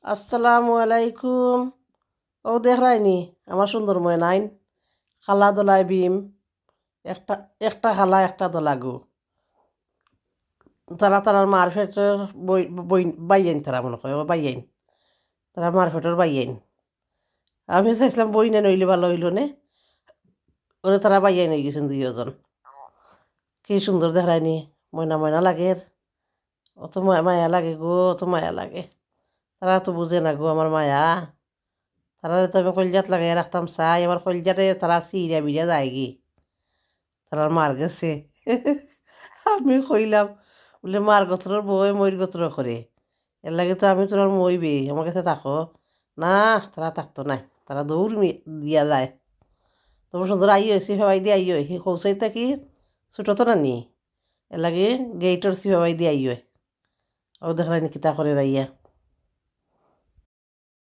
আসসালামু আলাইকুম। ও দেখরাইনি আমার সুন্দর ময়নাইন খালা দোলাই বিম একটা একটা খালা একটা দোলাগু তারা তারার মারফেটের বই বই বাইয়াইন তারা মনে করে বাইয়াইন তারা মারফেটের বাইয়াইন আমি চাইছিলাম বই না নইলে ভালো হইল নে ওরে তারা বাইয়াইন হয়ে গেছেন দুইজন। কি সুন্দর দেখরাইনি ময়না ময়না লাগে অত মায়া লাগে গো অত মায়া লাগে। তারা তো বুঝে না গো আমার মায়া। তারা তো আমি কলজাত লাগাই রাখতাম চাই আমার কলজাতে তারা চিড়া বিড়া যায় গি তারা মার গেছে। আমি কইলাম বলে মার গোত্রর বই ময়ূর গোত্র করে এর লাগে তো আমি তোর মইবে আমার কাছে থাকো না। তারা থাকতো নাই তারা দৌড় দিয়া যায়। তোমার সুন্দর আইও সিফাবাই দিয়ে আইও সি কৌশাইতা কি ছোটো তো না নি এর লাগে গেইটর সিফাবাই দিয়ে আইও ও দেখলাম কিতা করে রাইয়া।